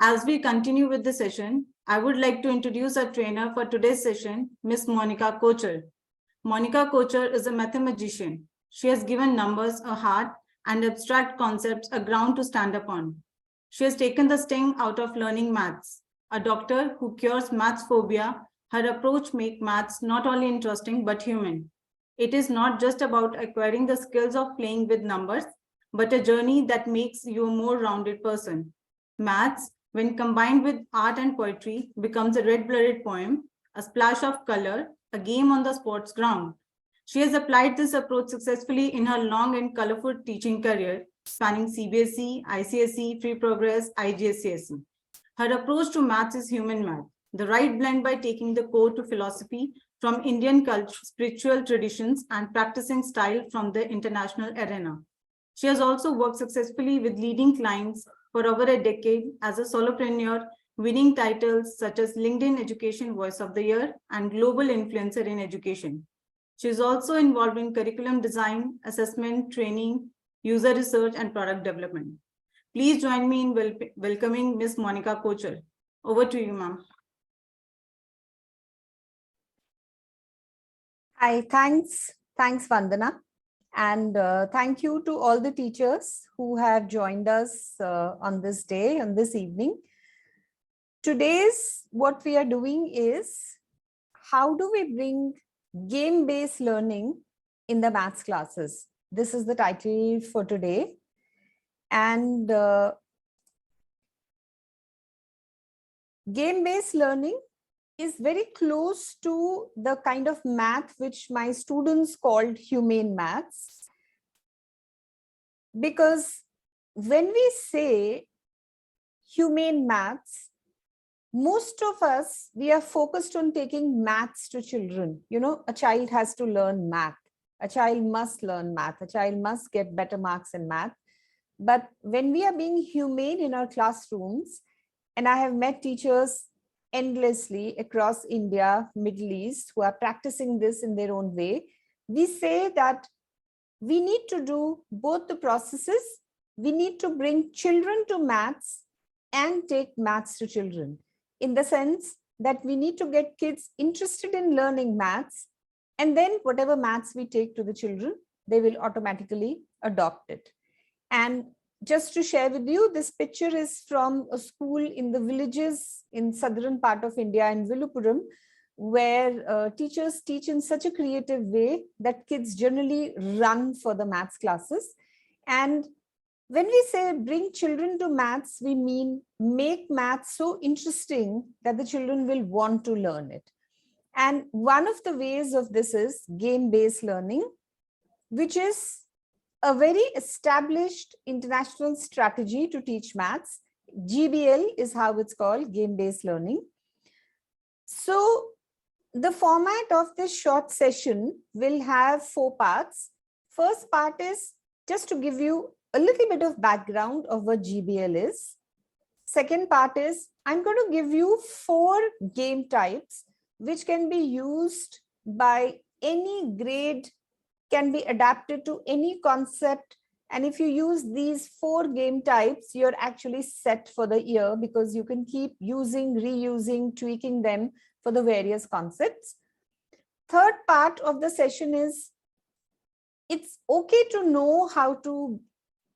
As we continue with the session, I would like to introduce our trainer for today's session, Ms. Monica Kocher. Monica Kocher is a mathematician. She has given numbers a heart and abstract concepts a ground to stand upon. She has taken the sting out of learning maths. A doctor who cures maths phobia, her approach makes maths not only interesting but human. It is not just about acquiring the skills of playing with numbers, but a journey that makes you a more rounded person. Maths, when combined with art and poetry, becomes a red-blooded poem, a splash of color, a game on the sports ground. She has applied this approach successfully in her long and colorful teaching career, spanning CBSE, ICSE, Free Progress, IGCSE. Her approach to maths is human math, the right blend by taking the core to philosophy from Indian culture, spiritual traditions, and practicing style from the international arena. She has also worked successfully with leading clients for over a decade as a solopreneur, winning titles such as LinkedIn Education Voice of the Year and Global Influencer in Education. She is also involved in curriculum design, assessment, training, user research, and product development. Please join me in welcoming Ms. Monica Kocher. Over to you, ma'am. Hi, thanks, Vandana. And thank you to all the teachers who have joined us on this day, on this evening. Today's what we are doing is how do we bring game-based learning in the maths classes? This is the title for today. And game-based learning is very close to the kind of math which my students called humane maths. Because when we say humane maths, most of us, we are focused on taking maths to children. You know, a child has to learn math. A child must learn math. A child must get better marks in math. But when we are being humane in our classrooms, and I have met teachers endlessly across India, Middle East, who are practicing this in their own way, we say that we need to do both the processes. We need to bring children to maths and take maths to children, in the sense that we need to get kids interested in learning maths, and then whatever maths we take to the children, they will automatically adopt it. And just to share with you, this picture is from a school in the villages in southern part of India in Viluppuram, where teachers teach in such a creative way that kids generally run for the maths classes. And when we say bring children to maths, we mean make maths so interesting that the children will want to learn it. And one of the ways of this is game-based learning, which is a very established international strategy to teach maths. GBL is how it's called, game-based learning. So the format of this short session will have 4 parts. First part is just to give you a little bit of background of what GBL is. Second part is I'm going to give you 4 game types which can be used by any grade, can be adapted to any concept. And if you use these 4 game types, you're actually set for the year, because you can keep using, reusing, tweaking them for the various concepts. Third part of the session is it's okay to know how to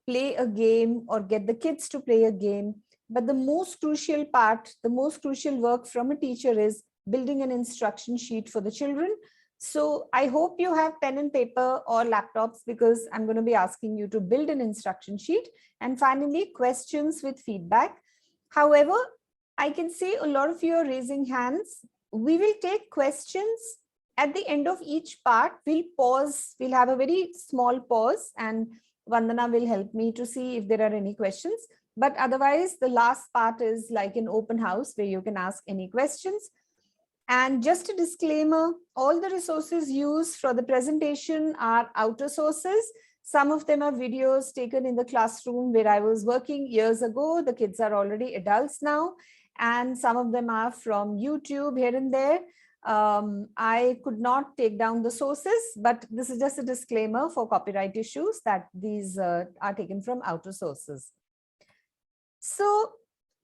play a game or get the kids to play a game. But the most crucial part, the most crucial work from a teacher is building an instruction sheet for the children. So I hope you have pen and paper or laptops, because I'm going to be asking you to build an instruction sheet. And finally, questions with feedback. However, I can see a lot of you are raising hands. We will take questions at the end of each part. We'll pause. We'll have a very small pause, and Vandana will help me to see if there are any questions. But otherwise, the last part is like an open house where you can ask any questions. And just a disclaimer, all the resources used for the presentation are outer sources. Some of them are videos taken in the classroom where I was working years ago. The kids are already adults now. And some of them are from YouTube here and there. I could not take down the sources, but this is just a disclaimer for copyright issues that these are taken from outer sources. So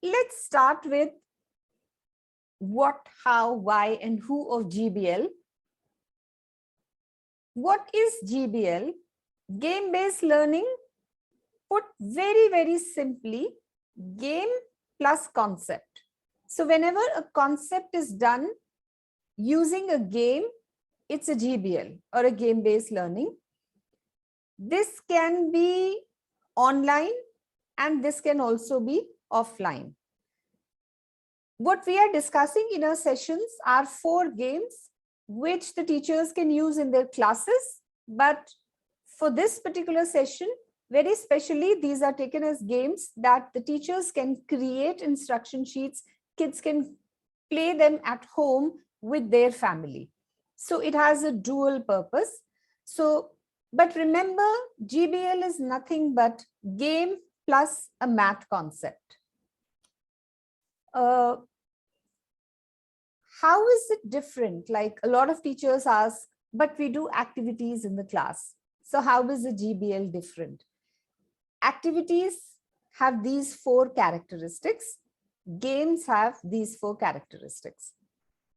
let's start with what, how, why, and who of GBL. What is GBL? Game-based learning, put very, very simply, game plus concept. So whenever a concept is done using a game, it's a GBL or a game-based learning. This can be online and this can also be offline. What we are discussing in our sessions are 4 games which the teachers can use in their classes. But for this particular session, very specially, these are taken as games that the teachers can create instruction sheets. Kids can play them at home with their family. So it has a dual purpose. So, but remember, GBL is nothing but game plus a math concept. How is it different? Like a lot of teachers ask, but we do activities in the class. So how is the GBL different? Activities have these 4 characteristics. Games have these 4 characteristics.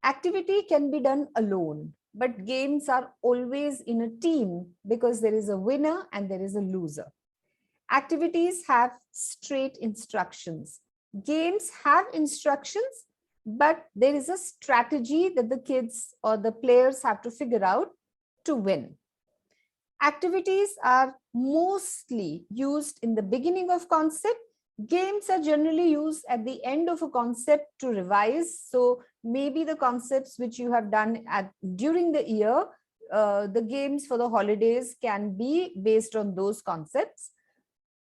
Activity can be done alone, but games are always in a team because there is a winner and there is a loser. Activities have straight instructions. Games have instructions, but there is a strategy that the kids or the players have to figure out to win. Activities are mostly used in the beginning of concept. Games are generally used at the end of a concept to revise. So maybe the concepts which you have done during the year, the games for the holidays can be based on those concepts.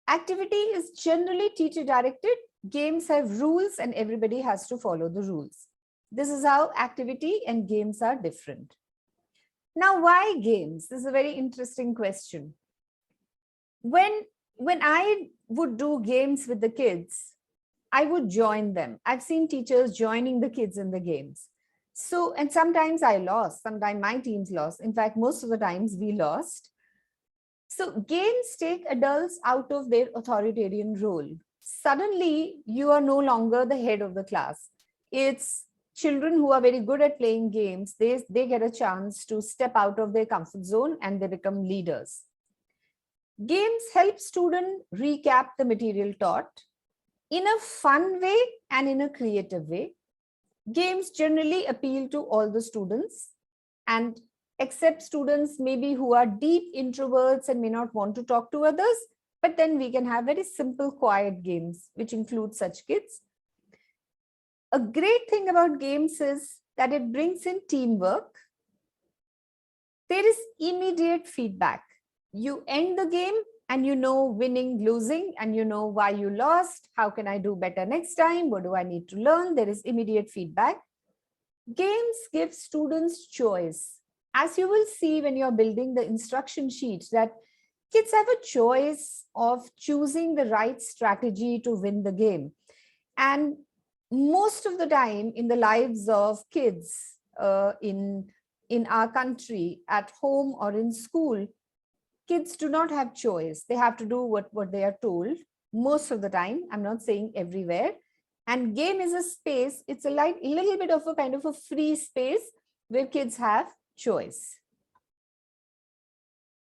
Activity is generally teacher directed. Games have rules and everybody has to follow the rules. This is how activity and games are different. Now, why games? This is a very interesting question. When I would do games with the kids, I would join them. I've seen teachers joining the kids in the games. So, and sometimes I lost, sometimes my teams lost. In fact, most of the times we lost. So games take adults out of their authoritarian role. Suddenly, you are no longer the head of the class. It's children who are very good at playing games. They get a chance to step out of their comfort zone and they become leaders. Games help students recap the material taught in a fun way and in a creative way. Games generally appeal to all the students, and except students maybe who are deep introverts and may not want to talk to others, but then we can have very simple, quiet games, which include such kids. A great thing about games is that it brings in teamwork. There is immediate feedback. You end the game and you know winning, losing, and you know why you lost. How can I do better next time? What do I need to learn? There is immediate feedback. Games give students choice. As you will see when you're building the instruction sheet, that kids have a choice of choosing the right strategy to win the game. And most of the time in the lives of kids in our country, at home or in school, kids do not have choice. They have to do what they are told most of the time. I'm not saying everywhere. And game is a space. It's a little bit of a kind of a free space where kids have choice.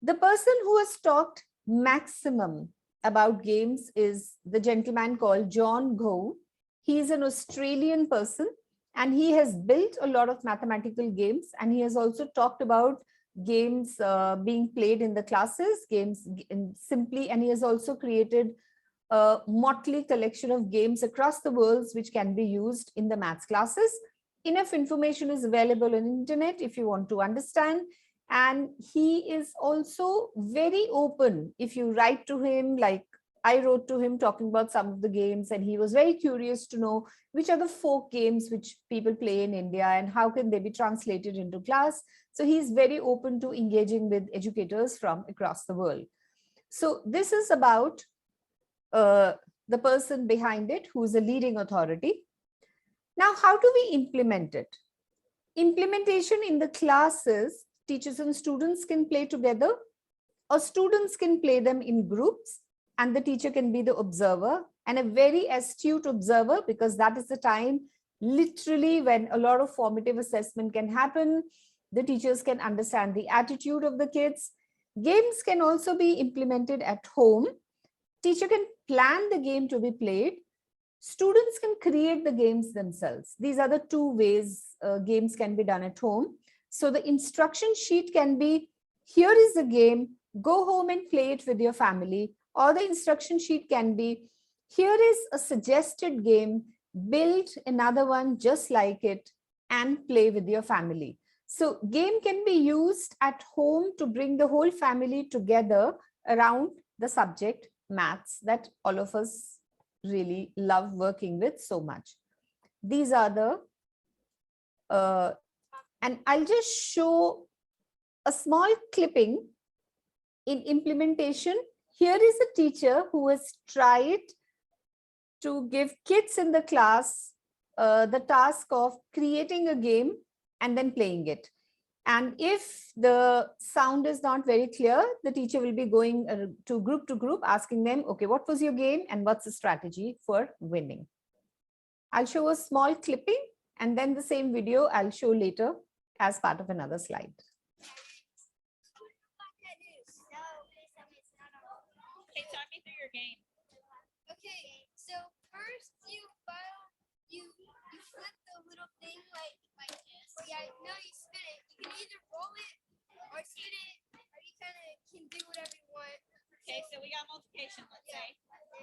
The person who has talked maximum about games is the gentleman called John Gow. He is an Australian person and he has built a lot of mathematical games, and he has also talked about games being played in the classes, games simply, and he has also created a motley collection of games across the world which can be used in the maths classes. Enough information is available on the internet if you want to understand. And he is also very open. If you write to him, like I wrote to him talking about some of the games, and he was very curious to know which are the folk games which people play in India and how can they be translated into class. So he's very open to engaging with educators from across the world. So this is about the person behind it, who is a leading authority. Now, how do we implement it? Implementation in the classes, teachers and students can play together, or students can play them in groups, and the teacher can be the observer. and a very astute observer, because that is the time literally when a lot of formative assessment can happen. The teachers can understand the attitude of the kids. Games can also be implemented at home. Teacher can plan the game to be played. Students can create the games themselves. These are the two ways games can be done at home. So the instruction sheet can be, here is the game, go home and play it with your family. Or the instruction sheet can be, here is a suggested game, build another one just like it and play with your family. So game can be used at home to bring the whole family together around the subject maths that all of us really love working with so much. These are the, and I'll just show a small clipping in implementation. Here is a teacher who has tried to give kids in the class the task of creating a game and then playing it. And if the sound is not very clear, the teacher will be going to group, asking them, okay, what was your game and what's the strategy for winning? I'll show a small clipping and then the same video I'll show later as part of another slide. Okay, talk me through your game. Okay, so first you flip the little thing like this. Yeah, no, you spin it. You can either roll it or spin it, or you kind of can do whatever you want. Okay, so we got multiplication, let's say.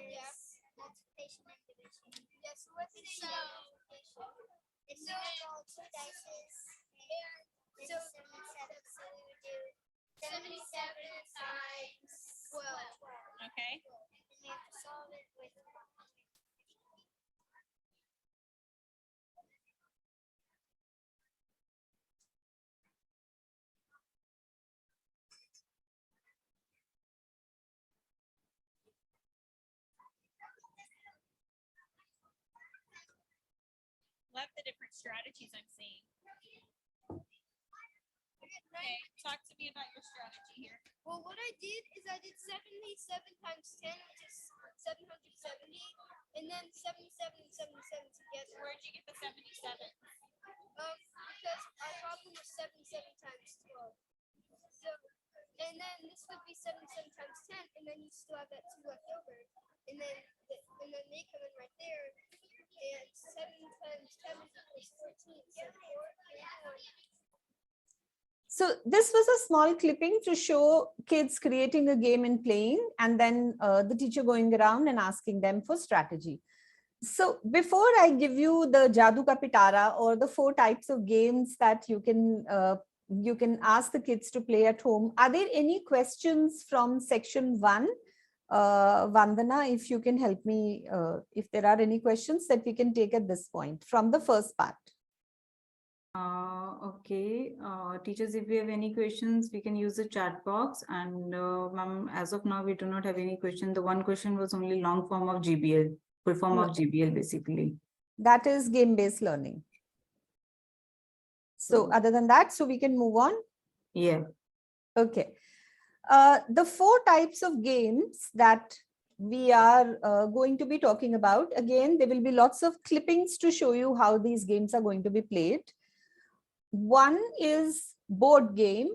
Yes. Multiplication and division. Yeah, so let's say multiplication. And so roll two dices. And so 77, so we would do 77 times 12. Okay. And we have to solve it with Love the different strategies I'm seeing. Okay, talk to me about your strategy here. Well, what I did is I did 77 times 10, which is 770, and then 77 and 77 together. Where'd you get the 77? Because our problem was 77 times 12. So, and then this would be 77 times 10, and then you still have that 2 left over. And then they come in right there, and 7 times 10 is 14. So 4 and 1. So this was a small clipping to show kids creating a game and playing, and then the teacher going around and asking them for strategy. So before I give you the Jadoo Ka Pitara or the 4 types of games that you can ask the kids to play at home, are there any questions from section 1? Vandana, if you can help me, if there are any questions that we can take at this point from the first part. Okay, teachers, if we have any questions, we can use the chat box. And ma'am, as of now, we do not have any question. The one question was only long form of GBL, full form of GBL, basically. That is game-based learning. So other than that, so we can move on. Yeah. Okay. The 4 types of games that we are going to be talking about, again, there will be lots of clippings to show you how these games are going to be played. One is board game,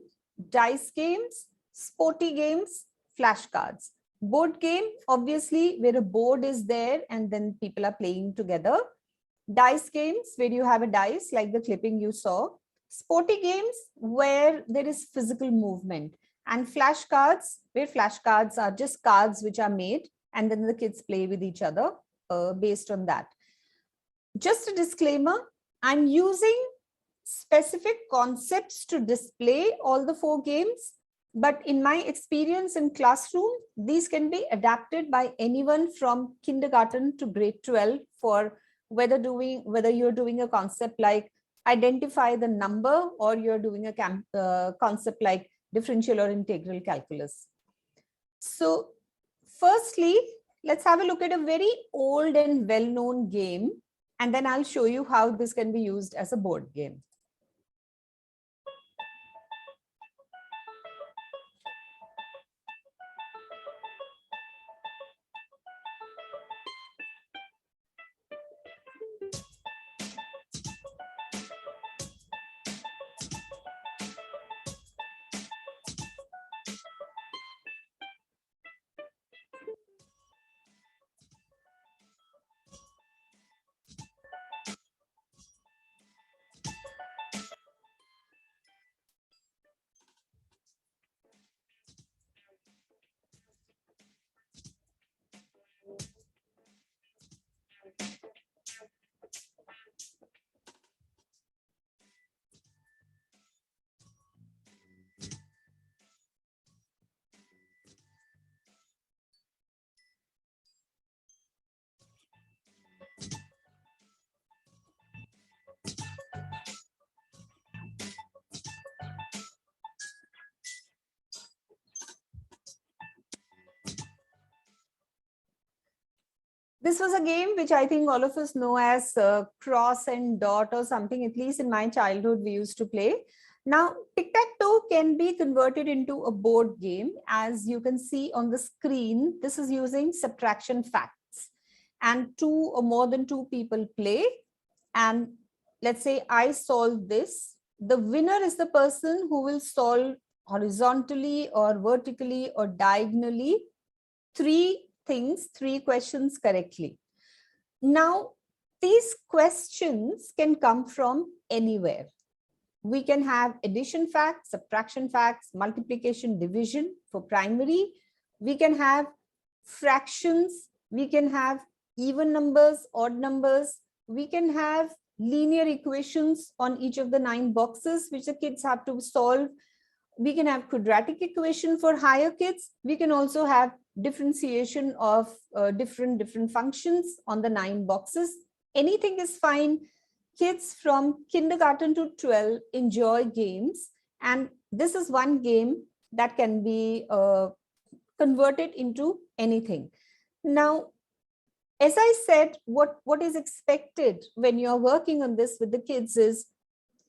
dice games, sporty games, flashcards. Board game, obviously, where a board is there and then people are playing together. Dice games, where you have a dice, like the clipping you saw. Sporty games, where there is physical movement. And flashcards, where flashcards are just cards which are made, and then the kids play with each other based on that. Just a disclaimer, I'm using specific concepts to display all the 4 games, but in my experience in classroom, these can be adapted by anyone from kindergarten to grade 12 for whether you're doing a concept like identify the number, or you're doing a concept like differential or integral calculus. So firstly, let's have a look at a very old and well-known game, and then I'll show you how this can be used as a board game. This was a game which I think all of us know as cross and dot or something. At least in my childhood, we used to play. Now, tic-tac-toe can be converted into a board game. As you can see on the screen, this is using subtraction facts. And two or more than two people play. And let's say I solve this. The winner is the person who will solve horizontally or vertically or diagonally three questions correctly. Now, these questions can come from anywhere. We can have addition facts, subtraction facts, multiplication, division for primary. We can have fractions. We can have even numbers, odd numbers. We can have linear equations on each of the 9 boxes, which the kids have to solve. We can have quadratic equation for higher kids. We can also have differentiation of different functions on the 9 boxes. Anything is fine. Kids from kindergarten to 12 enjoy games. And this is one game that can be converted into anything. Now, as I said, what is expected when you're working on this with the kids is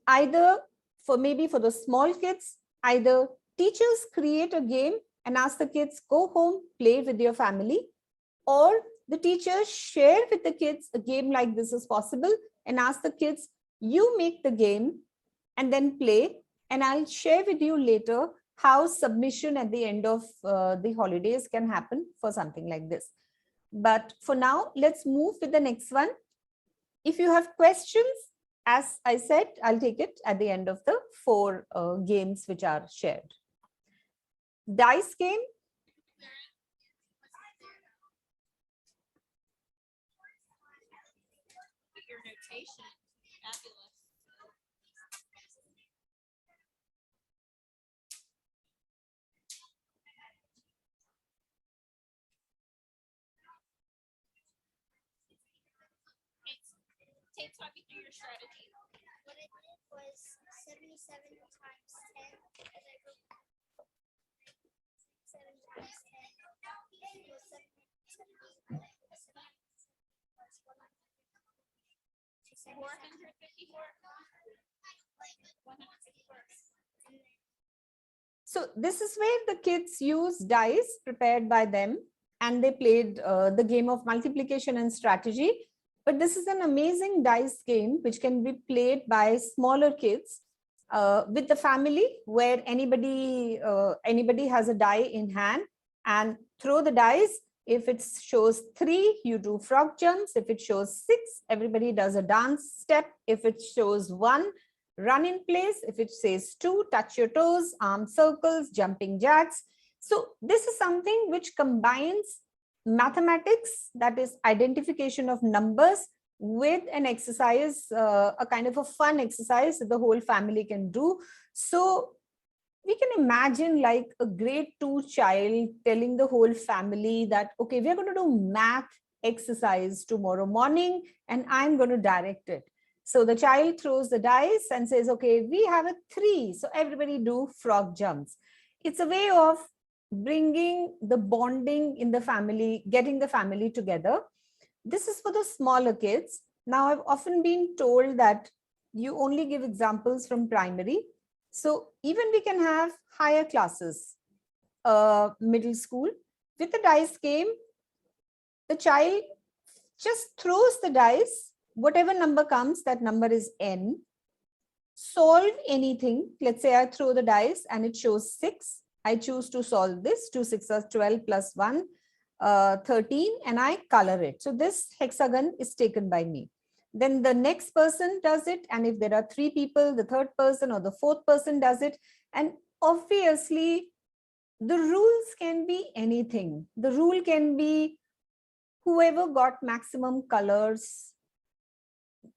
either for the small kids, either teachers create a game and ask the kids, go home, play with your family, or the teachers share with the kids a game like this is possible and ask the kids, you make the game and then play, and I'll share with you later how submission at the end of the holidays can happen for something like this. But for now, let's move with the next one. If you have questions, as I said, I'll take it at the end of the 4 games which are shared. Dice game. Your notation, fabulous. Tate, talk me through your strategy. What I did was 77 times 10, and I wrote 7 times 10 equals 454. 154. So this is where the kids use dice prepared by them, and they played the game of multiplication and strategy. But this is an amazing dice game which can be played by smaller kids with the family, where anybody has a die in hand and throw the dice. If it shows 3, you do frog jumps. If it shows 6, everybody does a dance step. If it shows 1, run in place. If it says 2, touch your toes, arm circles, jumping jacks. So this is something which combines mathematics, that is identification of numbers, with an exercise, a kind of a fun exercise that the whole family can do. So we can imagine like a grade 2 child telling the whole family that, okay, we're going to do math exercise tomorrow morning and I'm going to direct it. So the child throws the dice and says, okay, we have a 3. So everybody do frog jumps. It's a way of bringing the bonding in the family, getting the family together. This is for the smaller kids. Now, I've often been told that you only give examples from primary. So even we can have higher classes, middle school. With the dice game, the child just throws the dice. Whatever number comes, that number is n. Solve anything. Let's say I throw the dice and it shows 6. I choose to solve this. 2 6s 12 plus 1, 13, and I color it. So this hexagon is taken by me. Then the next person does it. And if there are 3 people, the third person or the fourth person does it. And obviously, the rules can be anything. The rule can be whoever got maximum colors,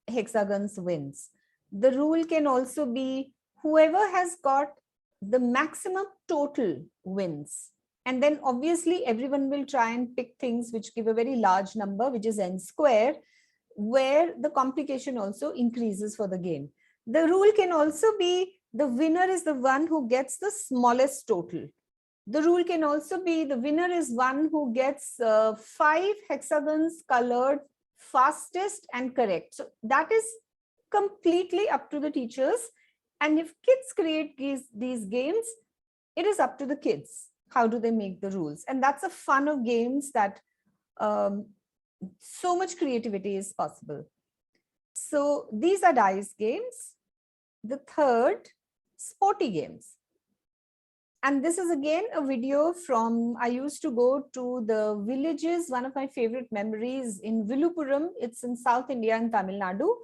hexagons wins. The rule can also be whoever has got the maximum total wins. And then obviously everyone will try and pick things which give a very large number, which is n square, where the complication also increases for the game. The rule can also be the winner is the one who gets the smallest total. The rule can also be the winner is one who gets 5 hexagons colored fastest and correct. So that is completely up to the teachers. And if kids create these games, it is up to the kids. How do they make the rules? And that's the fun of games, that so much creativity is possible. So these are dice games. The third, sporty games. And this is again a video from, I used to go to the villages, one of my favorite memories in Villupuram. It's in South India in Tamil Nadu.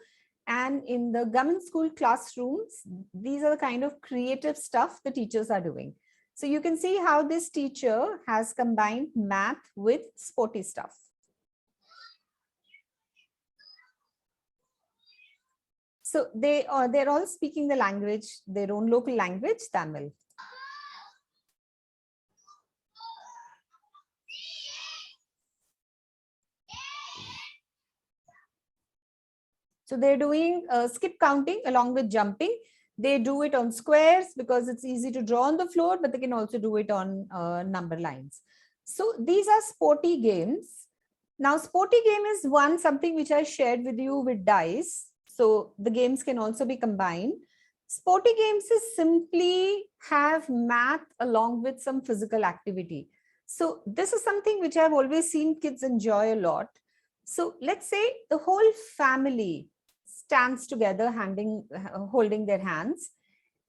And in the government school classrooms, these are the kind of creative stuff the teachers are doing. So you can see how this teacher has combined math with sporty stuff. So they're all speaking the language, their own local language, Tamil. So they're doing skip counting along with jumping. They do it on squares because it's easy to draw on the floor, but they can also do it on number lines. So these are sporty games. Now, sporty game is something which I shared with you with dice. So the games can also be combined. Sporty games is simply have math along with some physical activity. So this is something which I've always seen kids enjoy a lot. So let's say the whole family stands together, holding their hands,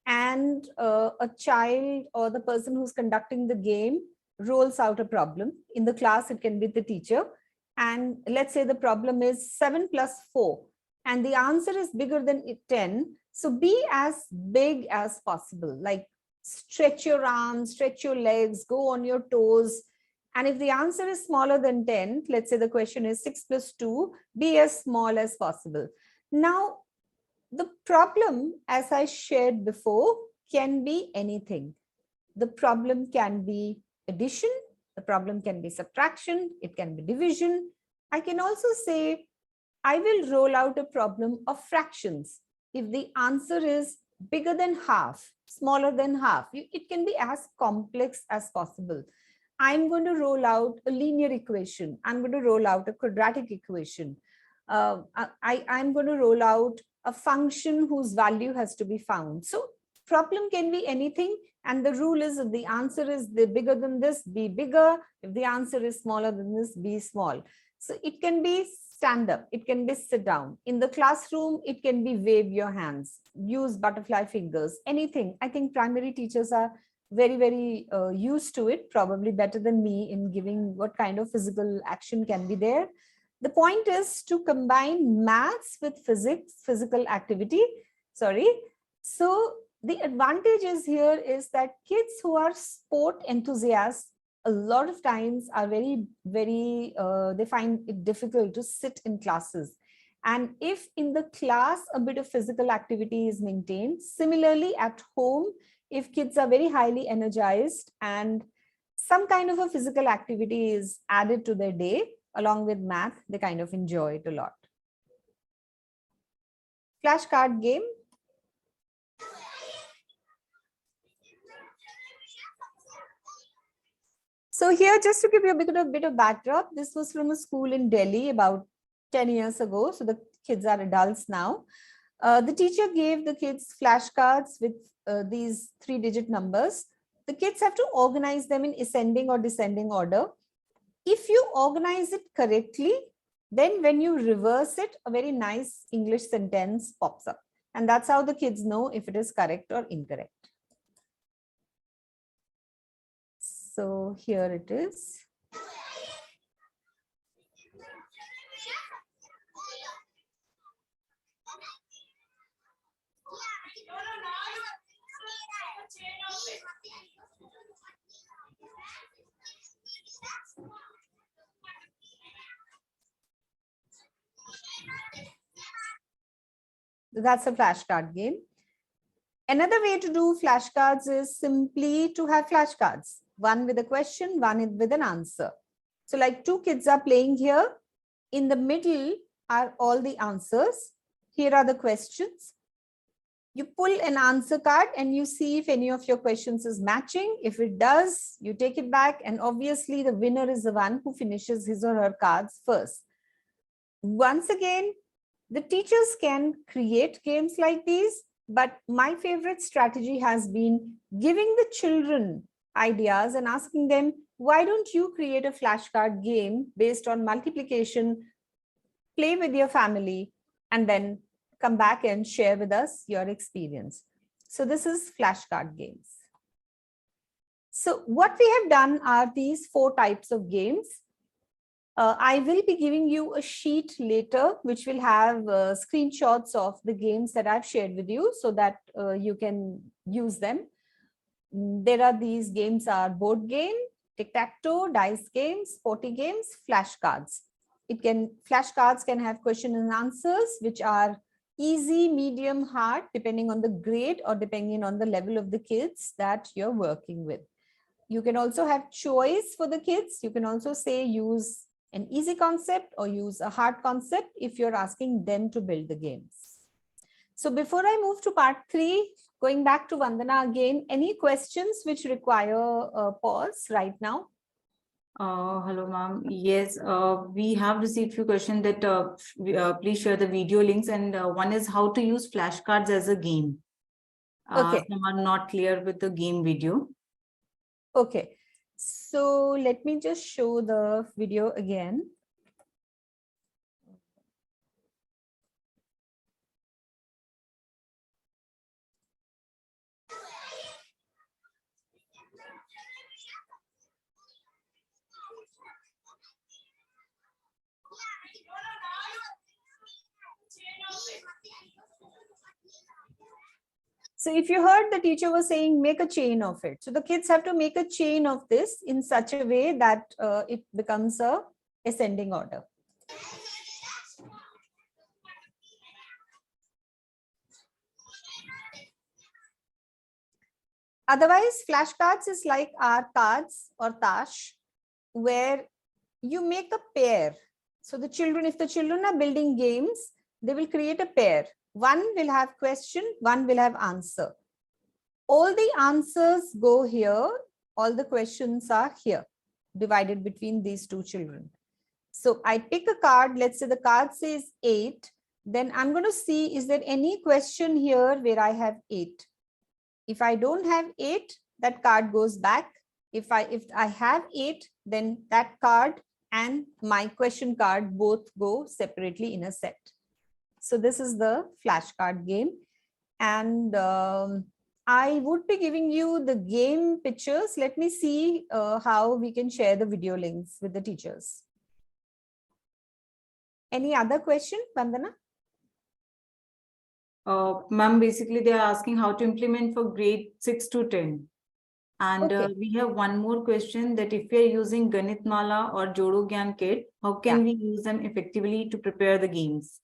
and a child or the person who's conducting the game rolls out a problem. In the class, it can be the teacher. And let's say the problem is 7 plus 4, and the answer is bigger than 10. So be as big as possible, like stretch your arms, stretch your legs, go on your toes. And if the answer is smaller than 10, let's say the question is 6 plus 2, be as small as possible. Now, the problem, as I shared before, can be anything. The problem can be addition, the problem can be subtraction, it can be division. I can also say, I will roll out a problem of fractions. If the answer is bigger than half, smaller than half, it can be as complex as possible. I'm going to roll out a linear equation. I'm going to roll out a quadratic equation. I'm going to roll out a function whose value has to be found. So problem can be anything. And the rule is, if the answer is bigger than this, be bigger. If the answer is smaller than this, be small. So it can be stand up. It can be sit down. In the classroom, it can be wave your hands, use butterfly fingers, anything. I think primary teachers are very, very used to it, probably better than me in giving what kind of physical action can be there. The point is to combine maths with physical activity. Sorry. So the advantage is here is that kids who are sport enthusiasts a lot of times are very, very, they find it difficult to sit in classes. And if in the class, a bit of physical activity is maintained, similarly at home, if kids are very highly energized and some kind of a physical activity is added to their day, along with math, they kind of enjoy it a lot. Flashcard game. So here, just to give you a bit of backdrop, this was from a school in Delhi about 10 years ago. So the kids are adults now. The teacher gave the kids flashcards with these 3-digit numbers. The kids have to organize them in ascending or descending order. If you organize it correctly, then when you reverse it, a very nice English sentence pops up. And that's how the kids know if it is correct or incorrect. So here it is. That's a flashcard game. Another way to do flashcards is simply to have flashcards, one with a question, one with an answer. So like 2 kids are playing here. In the middle are all the answers. Here are the questions. You pull an answer card and you see if any of your questions is matching. If it does, you take it back, and obviously the winner is the one who finishes his or her cards first. Once again, the teachers can create games like these, but my favorite strategy has been giving the children ideas and asking them, why don't you create a flashcard game based on multiplication, play with your family, and then come back and share with us your experience. So this is flashcard games. So what we have done are these 4 types of games. I will be giving you a sheet later, which will have screenshots of the games that I've shared with you so that you can use them. There are these games are board game, tic-tac-toe, dice games, 40 games, flashcards. Flashcards can have question and answers, which are easy, medium, hard, depending on the grade or depending on the level of the kids that you're working with. You can also have choice for the kids. You can also say use an easy concept or use a hard concept if you're asking them to build the games. So before I move to part 3, going back to Vandana again, any questions which require a pause right now? Hello, ma'am. Yes, we have received few questions that please share the video links, and one is how to use flashcards as a game. Okay. Some are not clear with the game video. Okay, so let me just show the video again. So if you heard the teacher was saying, make a chain of it. So the kids have to make a chain of this in such a way that it becomes a ascending order. Otherwise, flashcards is like our cards or tash, where you make a pair. So the children, if the children are building games, they will create a pair. One will have question, one will have answer. All the answers go here, all the questions are here, divided between these 2 children. So I pick a card, let's say the card says 8, then I'm going to see, is there any question here where I have 8? If I don't have 8, that card goes back. If I have 8, then that card and my question card both go separately in a set. So this is the flashcard game. And I would be giving you the game pictures. Let me see how we can share the video links with the teachers. Any other question, Vandana? Ma'am, basically they are asking how to implement for grade 6 to 10. And Okay. we have one more question, that if we are using Ganit Mala or Jodo Gyan Kit, how can we use them effectively to prepare the games?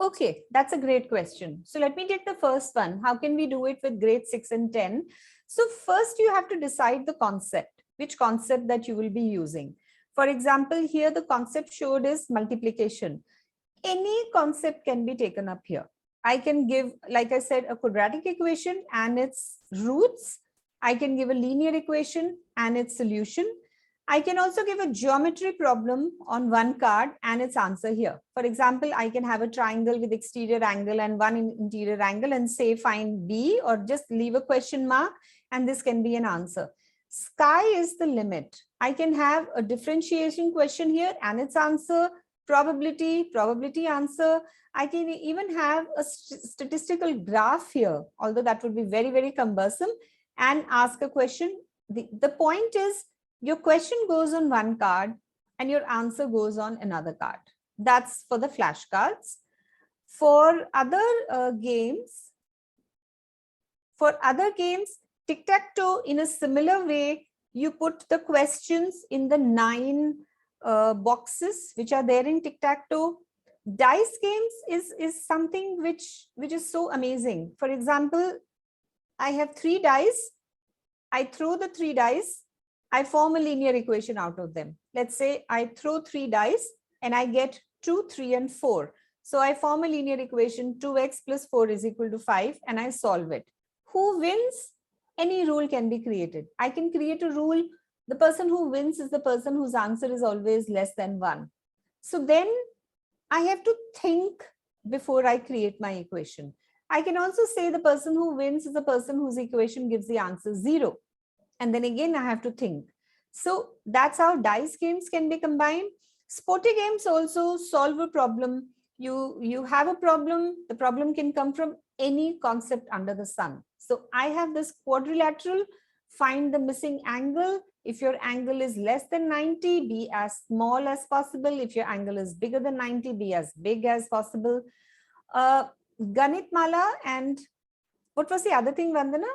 Okay, that's a great question. So let me take the first one. How can we do it with grade 6 and 10? So first you have to decide the concept, which concept that you will be using. For example, here the concept showed is multiplication. Any concept can be taken up here. I can give, like I said, a quadratic equation and its roots. I can give a linear equation and its solution. I can also give a geometry problem on one card and its answer here. For example, I can have a triangle with exterior angle and one interior angle and say find B, or just leave a question mark, and this can be an answer. Sky is the limit. I can have a differentiation question here and its answer, probability answer. I can even have a statistical graph here, although that would be very, very cumbersome, and ask a question. The point is, your question goes on one card and your answer goes on another card. That's for the flashcards. For other games, tic-tac-toe, in a similar way, you put the questions in the 9 boxes which are there in tic-tac-toe. Dice games is something which is so amazing. For example, I have 3 dice. I throw the 3 dice. I form a linear equation out of them. Let's say I throw 3 dice and I get 2, 3, and 4. So I form a linear equation 2x plus 4 is equal to 5 and I solve it. Who wins? Any rule can be created. I can create a rule. The person who wins is the person whose answer is always less than 1. So then I have to think before I create my equation. I can also say the person who wins is the person whose equation gives the answer 0. And then again, I have to think. So that's how dice games can be combined. Sporty games also solve a problem. You have a problem. The problem can come from any concept under the sun. So I have this quadrilateral, find the missing angle. If your angle is less than 90, be as small as possible. If your angle is bigger than 90, be as big as possible. Ganit Mala and what was the other thing, Vandana?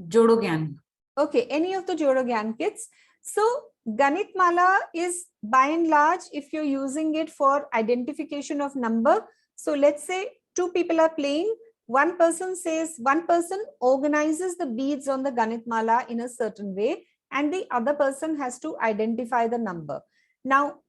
Jodo Gyan. Okay, any of the Jodo Gyan kits. So Ganit Mala is by and large, if you're using it for identification of number. So let's say two people are playing. One person organizes the beads on the Ganit Mala in a certain way, and the other person has to identify the number. Now,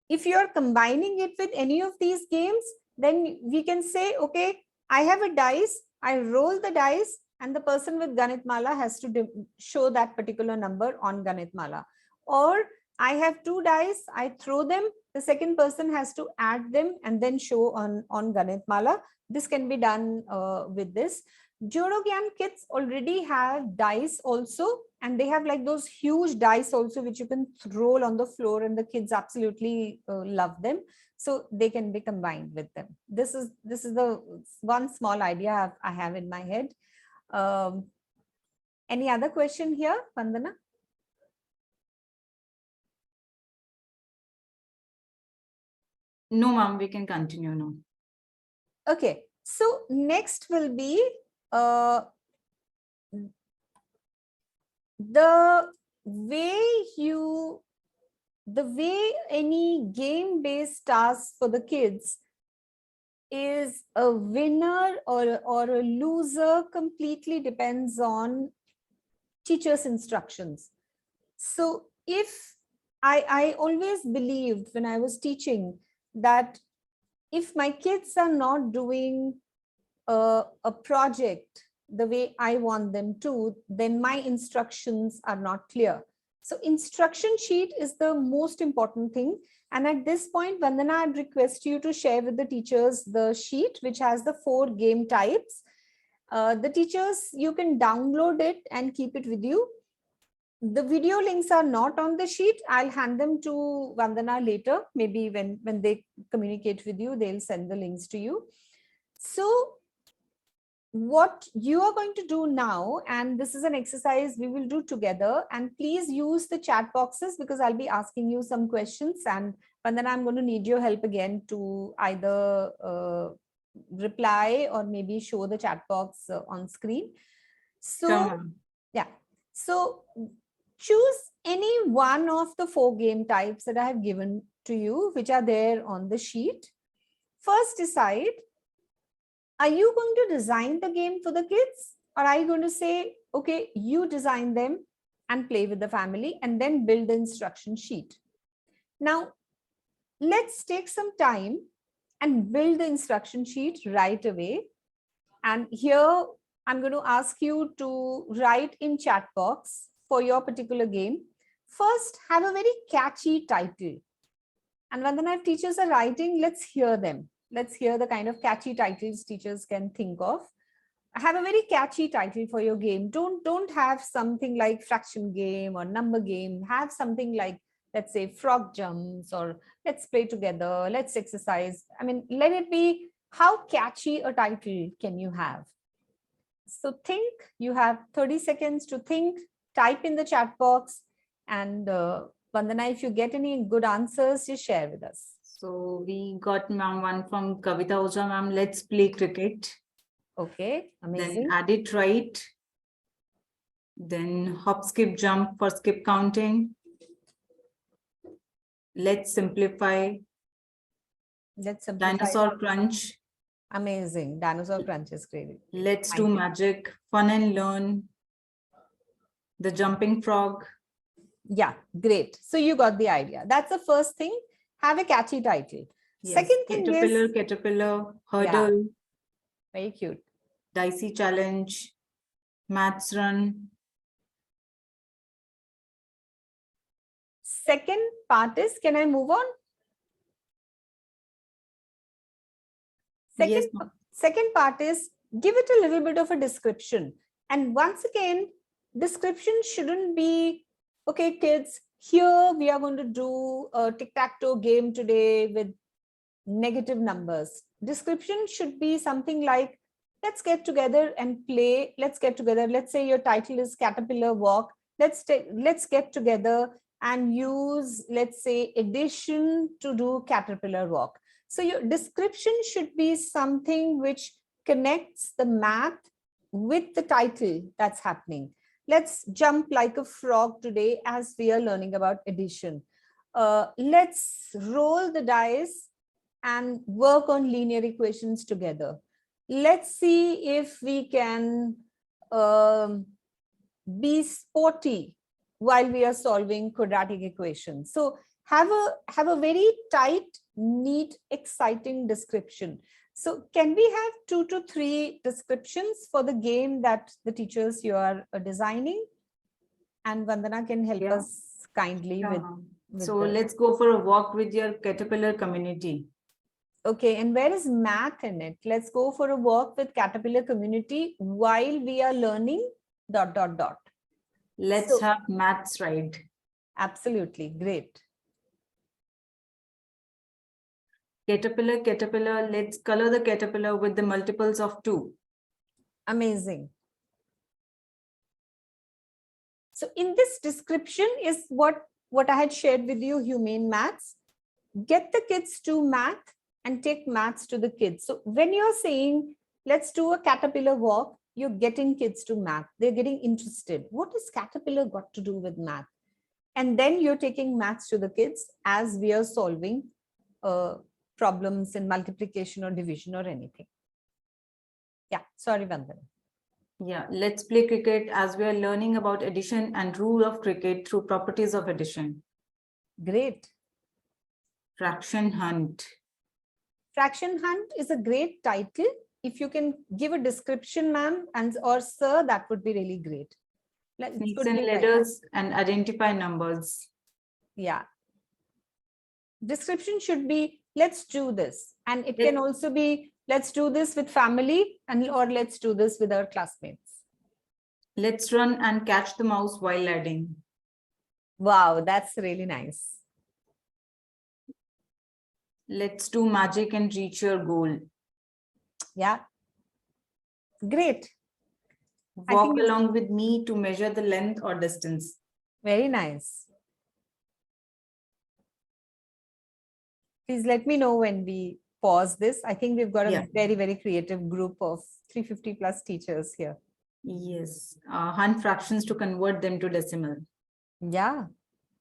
if you're combining it with any of these games, then we can say, okay, I have a dice, I roll the dice, and the person with Ganit Mala has to show that particular number on Ganit Mala. Or I have 2 dice, I throw them, the second person has to add them and then show on Ganit Mala. This can be done with this. Jodo Gyan kits already have dice also, and they have like those huge dice also, which you can roll on the floor, and the kids absolutely love them. So they can be combined with them. This is the one small idea I have in my head. Any other question here, Vandana? No, ma'am, we can continue now. Okay, so next will be the way any game-based task for the kids is a winner or a loser completely depends on teacher's instructions. So if I always believed when I was teaching that if my kids are not doing a project the way I want them to, then my instructions are not clear. So instruction sheet is the most important thing. And at this point, Vandana, I'd request you to share with the teachers the sheet, which has the 4 game types. The teachers, you can download it and keep it with you. The video links are not on the sheet. I'll hand them to Vandana later. Maybe when they communicate with you, they'll send the links to you. So what you are going to do now, and this is an exercise we will do together, and please use the chat boxes because I'll be asking you some questions, and then I'm going to need your help again to either reply or maybe show the chat box on screen. So yeah, so choose any one of the 4 game types that I have given to you, which are there on the sheet. First decide, are you going to design the game for the kids, or are you going to say, okay, you design them and play with the family and then build the instruction sheet? Now, let's take some time and build the instruction sheet right away. And here I'm going to ask you to write in chat box for your particular game. First, have a very catchy title. And when the teachers are writing, let's hear them. Let's hear the kind of catchy titles teachers can think of. Have a very catchy title for your game. Don't have something like fraction game or number game. Have something like, let's say, frog jumps, or let's play together, let's exercise. I mean, let it be, how catchy a title can you have? So think, you have 30 seconds to think, type in the chat box, and Vandana, if you get any good answers, just share with us. So we got ma'am one from Kavita Oja, ma'am, let's play cricket. Okay, amazing. Then add it right. Then hop, skip, jump for skip counting. Let's simplify. Let's simplify. Dinosaur crunch. Amazing. Dinosaur crunch is great. Let's do magic. Fun and learn. The jumping frog. Yeah, great. So you got the idea. That's the first thing. have a catchy title. Yes. Second thing Caterpillar, is, caterpillar, hurdle, very cute. dicey challenge, maths run. Second part is, can I move on? Yes, Second part is, give it a little bit of a description. And once again, description shouldn't be, okay, kids, here we are going to do a tic-tac-toe game today with negative numbers. Description should be something like, let's get together and play. Let's get together. Let's say your title is Caterpillar Walk. Let's get together and use, let's say, addition to do Caterpillar Walk. So your description should be something which connects the math with the title that's happening. Let's jump like a frog today as we are learning about addition. Let's roll the dice and work on linear equations together. Let's see if we can be sporty while we are solving quadratic equations. So have a very tight, neat, exciting description. So can we have 2 to 3 descriptions for the game that the teachers you are designing? And Vandana can help us kindly with so the... let's go for a walk with your caterpillar community. Okay, and where is math in it? Let's go for a walk with Caterpillar community while we are learning ... Let's So- have maths ride. Absolutely, great. Caterpillar, caterpillar, let's color the caterpillar with the multiples of 2. Amazing. So in this description is what I had shared with you, humane maths. Get the kids to math and take maths to the kids. So when you're saying, let's do a caterpillar walk, you're getting kids to math. They're getting interested. What has caterpillar got to do with math? And then you're taking maths to the kids as we are solving problems in multiplication or division or anything. Yeah, sorry, Vandana. Yeah, let's play cricket as we are learning about addition and rule of cricket through properties of addition. Great. Fraction hunt. Fraction hunt is a great title. If you can give a description, ma'am, and or sir, that would be really great. Snakes and ladders and identify numbers. Yeah. Description should be, let's do this. And it can also be, let's do this with family or let's do this with our classmates. Let's run and catch the mouse while ladding. Wow, that's really nice. Let's do magic and reach your goal. Yeah. Great. Walk along with me to measure the length or distance. Very nice. Please let me know when we pause this. I think we've got a very, very creative group of 350 plus teachers here. Yes. Hunt fractions to convert them to decimal. Yeah,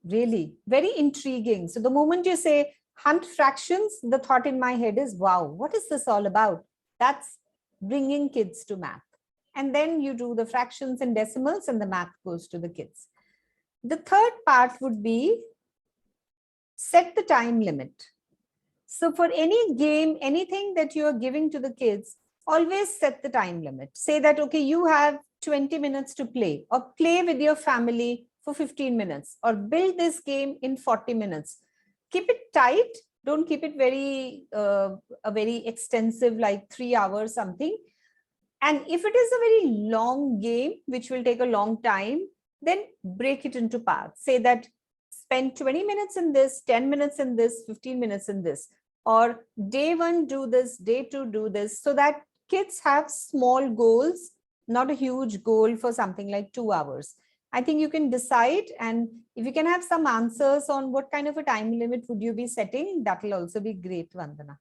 really. Very intriguing. So the moment you say hunt fractions, the thought in my head is, wow, what is this all about? That's bringing kids to math. And then you do the fractions and decimals and the math goes to the kids. The third part would be set the time limit. So for any game, anything that you are giving to the kids, always set the time limit. Say that, okay, you have 20 minutes to play, or play with your family for 15 minutes, or build this game in 40 minutes. Keep it tight. Don't keep it very, a very extensive, like 3 hours something. And if it is a very long game, which will take a long time, then break it into parts. Say that spend 20 minutes in this, 10 minutes in this, 15 minutes in this, or day 1 do this, day 2 do this, so that kids have small goals, not a huge goal for something like 2 hours. I think you can decide, and if you can have some answers on what kind of a time limit would you be setting, that will also be great, Vandana.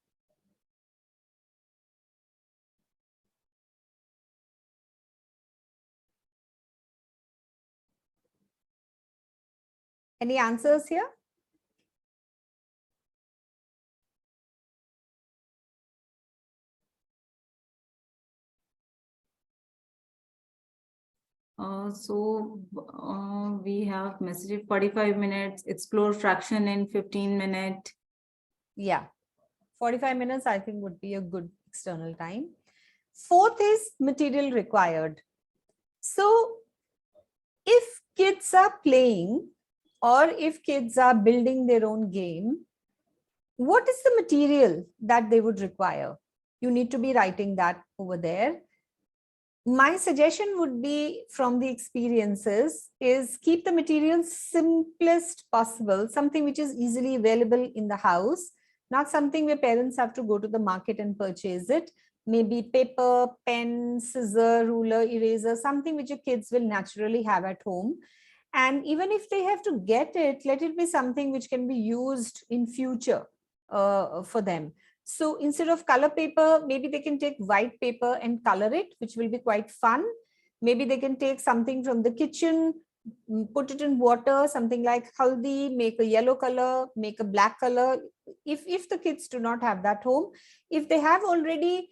Any answers here? We have message 45 minutes, explore fraction in 15 minutes. Yeah, 45 minutes I think would be a good external time. Fourth is material required. So if kids are playing or if kids are building their own game, what is the material that they would require? You need to be writing that over there. My suggestion would be, from the experiences, is keep the material simplest possible, something which is easily available in the house, not something where parents have to go to the market and purchase it. Maybe paper, pen, scissor, ruler, eraser, something which your kids will naturally have at home. And even if they have to get it, let it be something which can be used in future for them. So instead of color paper, maybe they can take white paper and color it, which will be quite fun. Maybe they can take something from the kitchen, put it in water, something like haldi, make a yellow color, make a black color. If the kids do not have that home, if they have already,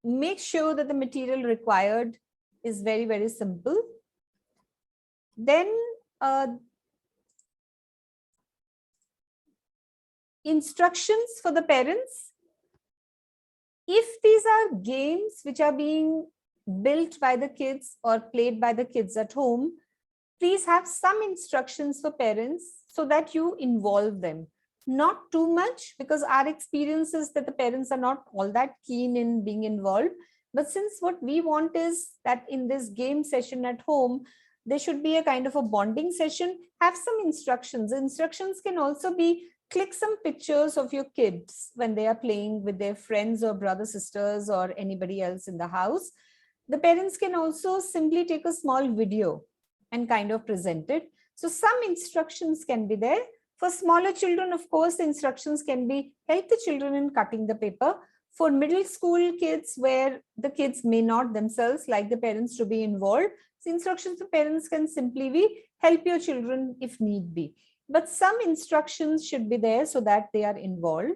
make sure that the material required is very, very simple. Then instructions for the parents. If these are games which are being built by the kids or played by the kids at home, please have some instructions for parents so that you involve them. Not too much, because our experience is that the parents are not all that keen in being involved. But since what we want is that in this game session at home, there should be a kind of a bonding session, have some instructions. Instructions can also be click some pictures of your kids when they are playing with their friends or brothers, sisters, or anybody else in the house. The parents can also simply take a small video and kind of present it. So some instructions can be there. For smaller children, of course, the instructions can be help the children in cutting the paper. For middle school kids, where the kids may not themselves like the parents to be involved, the instructions to parents can simply be help your children if need be. But some instructions should be there so that they are involved.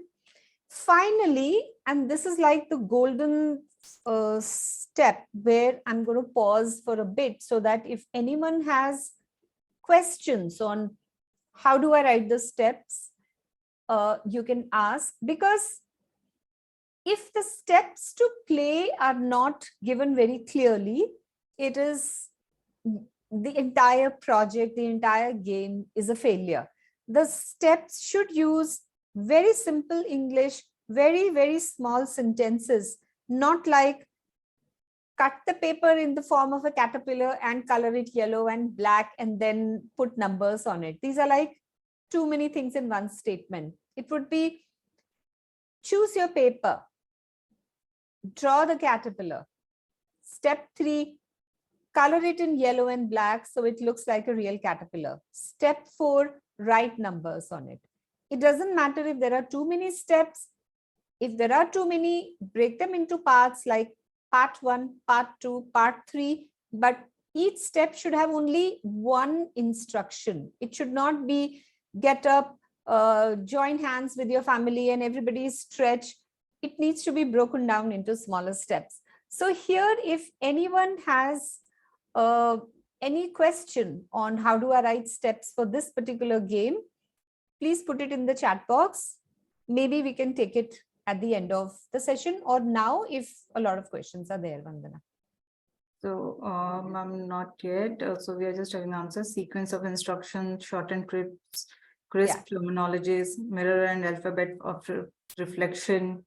Finally, and this is like the golden step where I'm going to pause for a bit so that if anyone has questions on how do I write the steps, you can ask, because if the steps to play are not given very clearly, it is the entire project, the entire game is a failure. The steps should use very simple English, very, very small sentences, not like cut the paper in the form of a caterpillar and color it yellow and black and then put numbers on it. These are like too many things in one statement. It would be choose your paper, draw the caterpillar. Step 3, color it in yellow and black so it looks like a real caterpillar. Step 4, write numbers on it. It doesn't matter if there are too many steps. If there are too many, break them into parts like part 1, part 2, part 3, but each step should have only one instruction. It should not be get up, join hands with your family and everybody stretch. It needs to be broken down into smaller steps. So here, if anyone has any question on how do I write steps for this particular game, please put it in the chat box. Maybe we can take it at the end of the session or now if a lot of questions are there, Vandana. So, I'm not yet. So we are just having answers. Sequence of instructions, short and crisp terminologies, mirror and alphabet of reflection,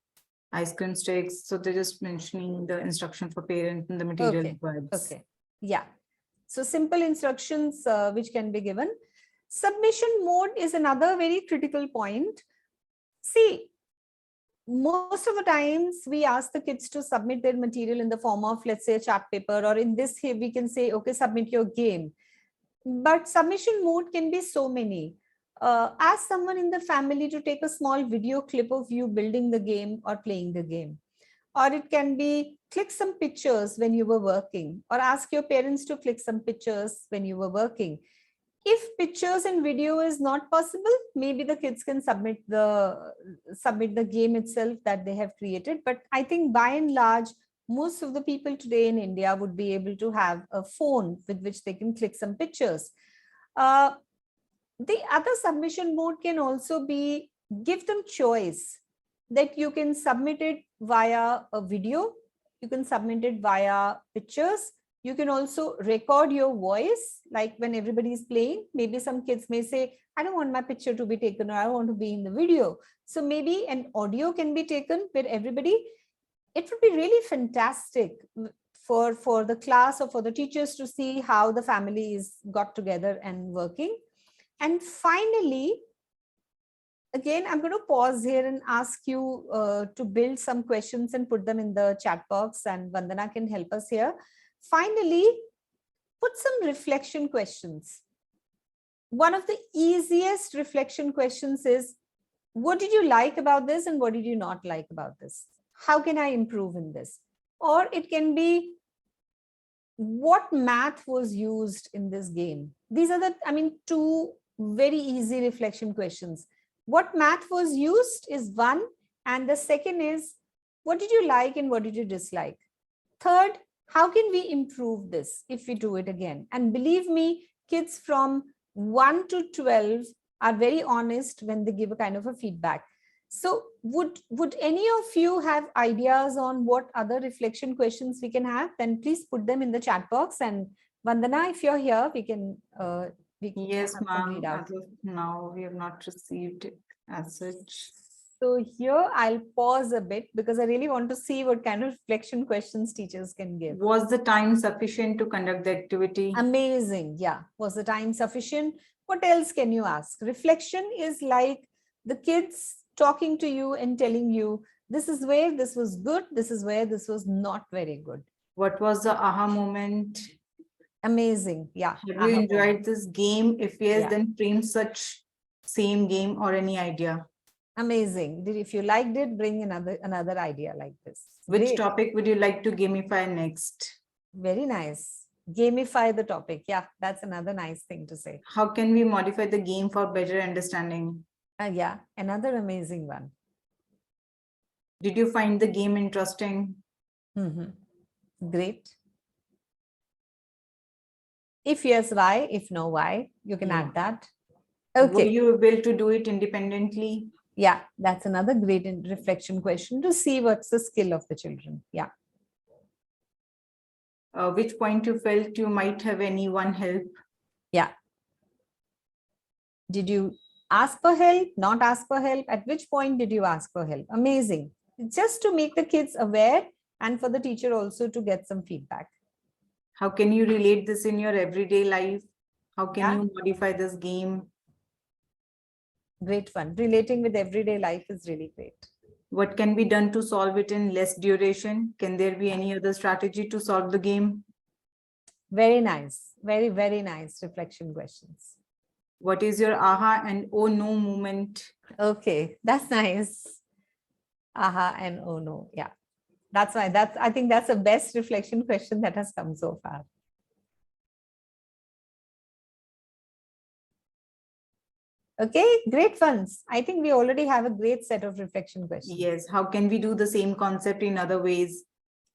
ice cream sticks. So they're just mentioning the instruction for parent and the material required. Okay. Yeah. So simple instructions which can be given. Submission mode is another very critical point. See, most of the times we ask the kids to submit their material in the form of, let's say, a chart paper, or in this here we can say, okay, submit your game. But submission mode can be so many. Ask someone in the family to take a small video clip of you building the game or playing the game. Or it can be click some pictures when you were working, or ask your parents to click some pictures when you were working. If pictures and video is not possible, maybe the kids can submit the game itself that they have created. But I think by and large, most of the people today in India would be able to have a phone with which they can click some pictures. The other submission mode can also be give them choice that you can submit it via a video, you can submit it via pictures, you can also record your voice, like when everybody is playing. Maybe some kids may say, I don't want my picture to be taken, or I want to be in the video. So maybe an audio can be taken where everybody, it would be really fantastic for the class or for the teachers to see how the family is got together and working. And finally, again, I'm going to pause here and ask you to build some questions and put them in the chat box, and Vandana can help us here. Finally, put some reflection questions. One of the easiest reflection questions is, what did you like about this and what did you not like about this? How can I improve in this? Or it can be, what math was used in this game? These are the, two very easy reflection questions. What math was used is one, and the second is, what did you like and what did you dislike? Third, how can we improve this if we do it again? And believe me, kids from 1 to 12 are very honest when they give a kind of a feedback. So would any of you have ideas on what other reflection questions we can have? Then please put them in the chat box. And Vandana, if you're here, we can Yes, have some ma'am. readout. As of now, we have not received it as such. So here I'll pause a bit because I really want to see what kind of reflection questions teachers can give. Was the time sufficient to conduct the activity? Amazing. Yeah. Was the time sufficient? What else can you ask? Reflection is like the kids talking to you and telling you, this is where this was good, this is where this was not very good. What was the aha moment? Amazing. Yeah. Have Aha you moment. enjoyed this game? If yes, Yeah. then frame such same game or any idea. Amazing. If you liked it, bring another idea like this. Which Great. topic would you like to gamify next? Very nice. Gamify the topic. Yeah, that's another nice thing to say. How can we modify the game for better understanding? Yeah, another amazing one. Did you find the game interesting? Great. If yes, why? If no, why? You can add that. Were Okay. you able to do it independently? Yeah, that's another great reflection question to see what's the skill of the children. Yeah. Which point you felt you might have anyone help? Yeah. Did you ask for help? Not ask for help? At which point did you ask for help? Amazing. Just to make the kids aware and for the teacher also to get some feedback. How can you relate this in your everyday life? How can Yeah. you modify this game? Great fun. Relating with everyday life is really great. What can be done to solve it in less duration? Can there be any other strategy to solve the game? Very nice. Very, very nice reflection questions. What is your aha and oh no moment? Okay, that's nice. Aha and oh no. Yeah. That's why I think that's the best reflection question that has come so far. Okay, great funs. I think we already have a great set of reflection questions. Yes. How can we do the same concept in other ways?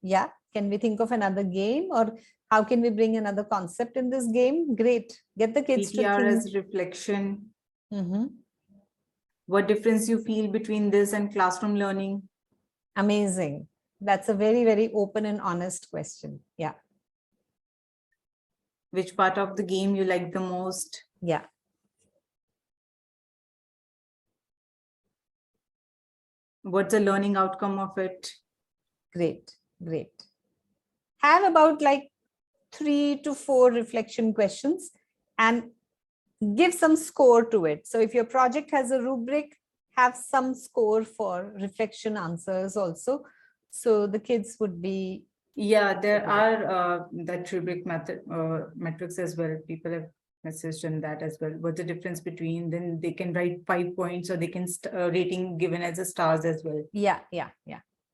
Yeah. Can we think of another game, or how can we bring another concept in this game? Great. Get the kids PTR to think. as reflection. Mm-hmm. What difference you feel between this and classroom learning? Amazing. That's a very, very open and honest question. Yeah. Which part of the game you like the most? Yeah. What's the learning outcome of it? Great. Great. Have about like 3 to 4 reflection questions and give some score to it. So if your project has a rubric, have some score for reflection answers also. So the kids would be. Yeah, there are that rubric method metrics as well. People have messaged on that as well. What's the difference between? Then they can write 5 points, or they can rating given as a stars as well. Yeah.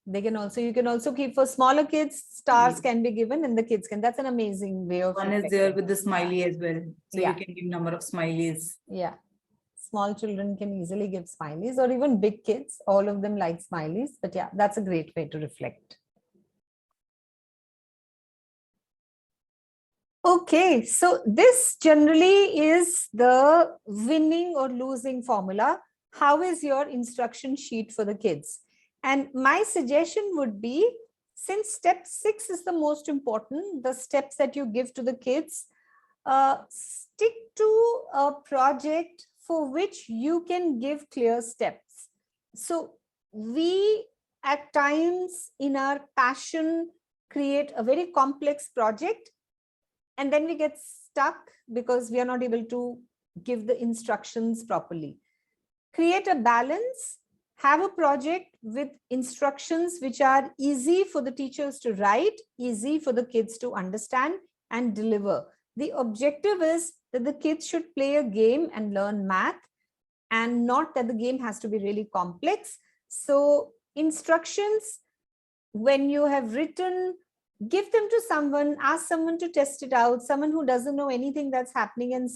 They can also, you can also keep for smaller kids, stars can be given and the kids can. That's an amazing way of. One is there with the smiley as well. So Yeah. you can give number of smileys. Yeah. Small children can easily give smileys, or even big kids. All of them like smileys. But yeah, that's a great way to reflect. Okay, so this generally is the winning or losing formula. how is your instruction sheet for the kids? And my suggestion would be, since step 6 is the most important, the steps that you give to the kids, stick to a project for which you can give clear steps. So we at times in our passion create a very complex project, and then we get stuck because we are not able to give the instructions properly. Create a balance, have a project with instructions which are easy for the teachers to write, easy for the kids to understand and deliver. The objective is that the kids should play a game and learn math, and not that the game has to be really complex. So instructions, when you have written, give them to someone, ask someone to test it out, someone who doesn't know anything that's happening, and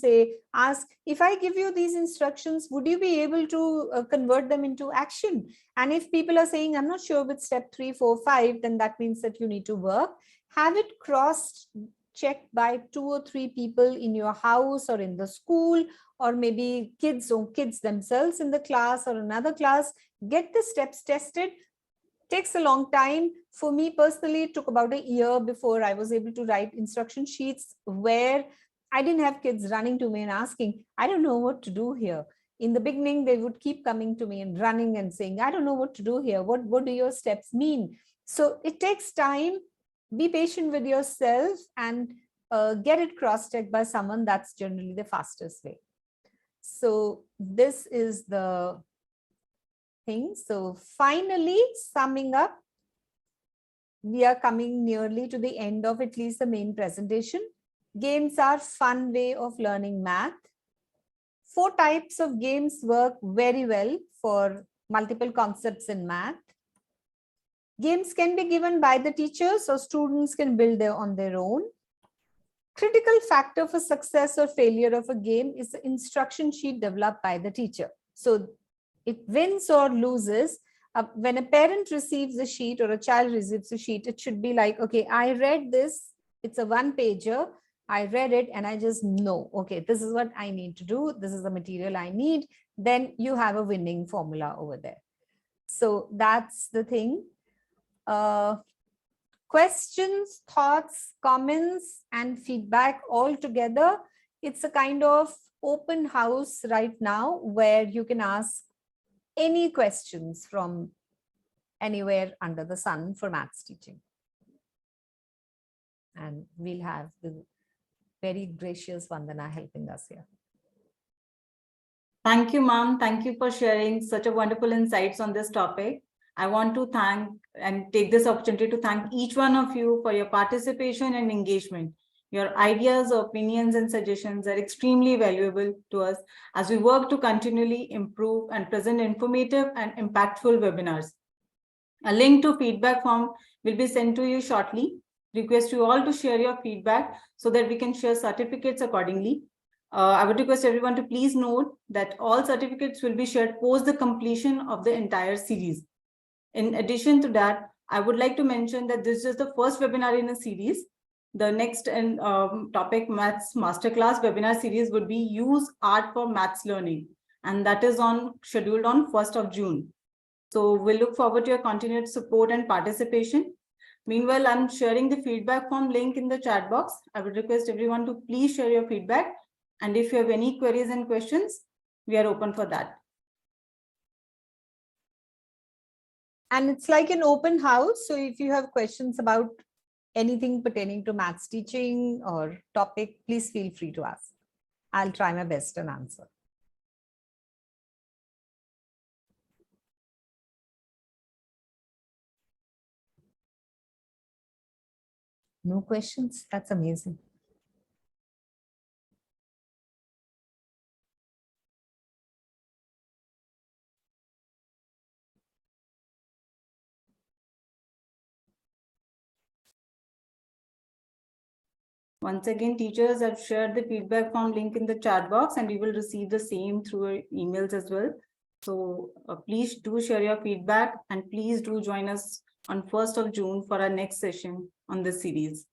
ask, if I give you these instructions, would you be able to convert them into action? And if people are saying, I'm not sure with step 3, 4, 5, then that means that you need to work. Have it crossed checked by 2 or 3 people in your house or in the school, or maybe kids themselves in the class or another class. Get the steps tested. Takes a long time. For me personally, it took about a year before I was able to write instruction sheets where I didn't have kids running to me and asking, I don't know what to do here. In the beginning, they would keep coming to me and running and saying, I don't know what to do here. What do your steps mean? So it takes time. Be patient with yourself and get it cross-checked by someone. That's generally the fastest way. So this is the thing. So finally, summing up, we are coming nearly to the end of at least the main presentation. Games are fun way of learning math. 4 types of games work very well for multiple concepts in math. Games can be given by the teachers, or students can build on their own. Critical factor for success or failure of a game is the instruction sheet developed by the teacher. So it wins or loses. When a parent receives a sheet or a child receives a sheet, it should be like, okay, I read this, it's a 1-pager, I read it and I just know, okay, this is what I need to do, this is the material I need, then you have a winning formula over there. So that's the thing. Questions, thoughts, comments, and feedback all together. It's a kind of open house right now where you can ask any questions from anywhere under the sun for maths teaching. And we'll have the very gracious Vandana helping us here. Thank you, ma'am. Thank you for sharing such a wonderful insights on this topic. I want to thank and take this opportunity to thank each one of you for your participation and engagement. Your ideas, opinions, and suggestions are extremely valuable to us as we work to continually improve and present informative and impactful webinars. A link to feedback form will be sent to you shortly. Request you all to share your feedback so that we can share certificates accordingly. I would request everyone to please note that all certificates will be shared post the completion of the entire series. In addition to that, I would like to mention that this is the first webinar in a series. The next topic, Maths Masterclass webinar series, would be Use Art for Maths Learning, and that is scheduled on 1st of June. So we'll look forward to your continued support and participation. Meanwhile, I'm sharing the feedback form link in the chat box. I would request everyone to please share your feedback. And if you have any queries and questions, we are open for that. And it's like an open house. So if you have questions about anything pertaining to maths teaching or topic, please feel free to ask. I'll try my best and answer. No questions? That's amazing. Once again, teachers have shared the feedback form link in the chat box, and you will receive the same through your emails as well. So please do share your feedback, and please do join us on 1st of June for our next session on this series.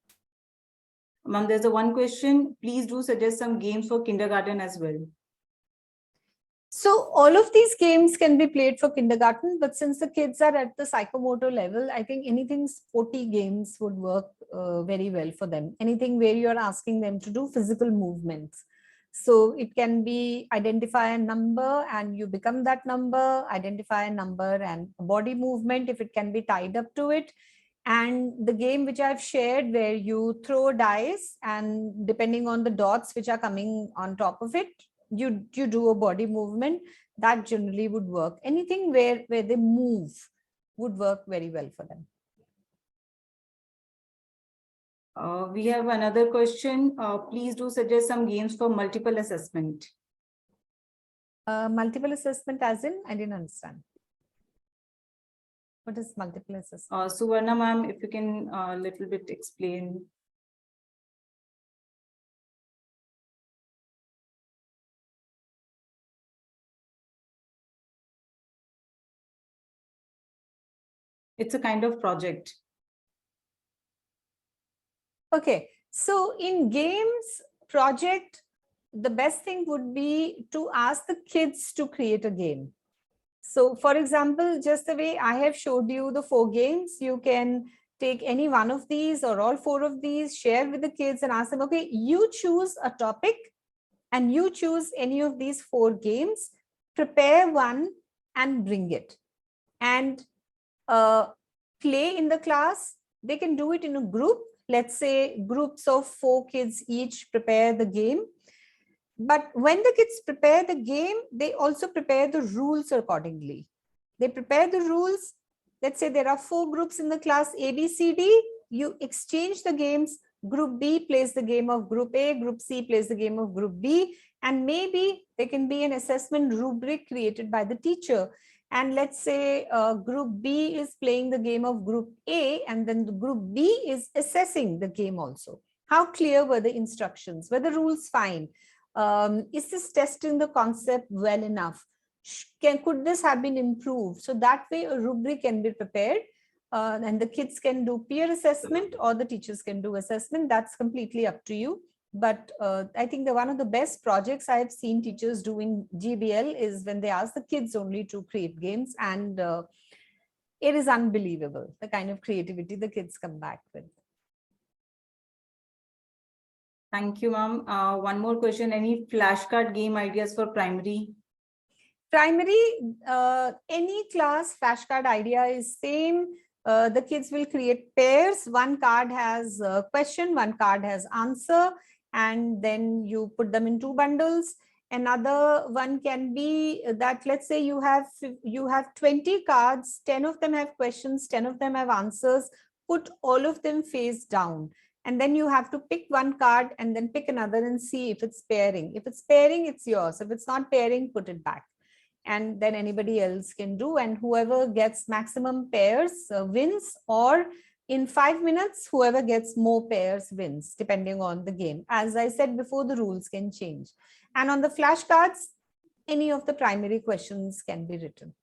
Ma'am, there's one question. Please do suggest some games for kindergarten as well. So all of these games can be played for kindergarten, but since the kids are at the psychomotor level, I think anything sporty games would work very well for them. Anything where you are asking them to do physical movements. So it can be identify a number and you become that number, identify a number and a body movement if it can be tied up to it. And the game which I've shared where you throw dice and depending on the dots which are coming on top of it, you do a body movement, that generally would work. Anything where they move would work very well for them. We have another question. Please do suggest some games for multiple assessment. Multiple assessment as in, I didn't understand. What is multiple assessment? Suvarna ma'am, if you can a little bit explain. It's a kind of project. Okay, so in games project, the best thing would be to ask the kids to create a game. So for example, just the way I have showed you the 4 games, you can take any one of these or all 4 of these, share with the kids and ask them, okay, you choose a topic and you choose any of these 4 games, prepare one and bring it. And play in the class. They can do it in a group. Let's say groups of 4 kids each prepare the game. But when the kids prepare the game, they also prepare the rules accordingly. They prepare the rules. Let's say there are 4 groups in the class A, B, C, D. You exchange the games. Group B plays the game of Group A. Group C plays the game of Group B. And maybe there can be an assessment rubric created by the teacher. And let's say Group B is playing the game of Group A, and then the Group B is assessing the game also. How clear were the instructions? Were the rules fine? Is this testing the concept well enough? Could this have been improved? So that way a rubric can be prepared and the kids can do peer assessment or the teachers can do assessment. That's completely up to you. But I think one of the best projects I have seen teachers do in GBL is when they ask the kids only to create games, and it is unbelievable, the kind of creativity the kids come back with. Thank you, ma'am. One more question. Any flashcard game ideas for primary? Primary, any class flashcard idea is same. The kids will create pairs. One card has a question, one card has answer, and then you put them in 2 bundles. Another one can be that, let's say you have 20 cards, 10 of them have questions, 10 of them have answers. Put all of them face down. And then you have to pick one card and then pick another and see if it's pairing. If it's pairing, it's yours. If it's not pairing, put it back. And then anybody else can do. And whoever gets maximum pairs wins, or in 5 minutes, whoever gets more pairs wins, depending on the game. As I said before, the rules can change. And on the flashcards, any of the primary questions can be written.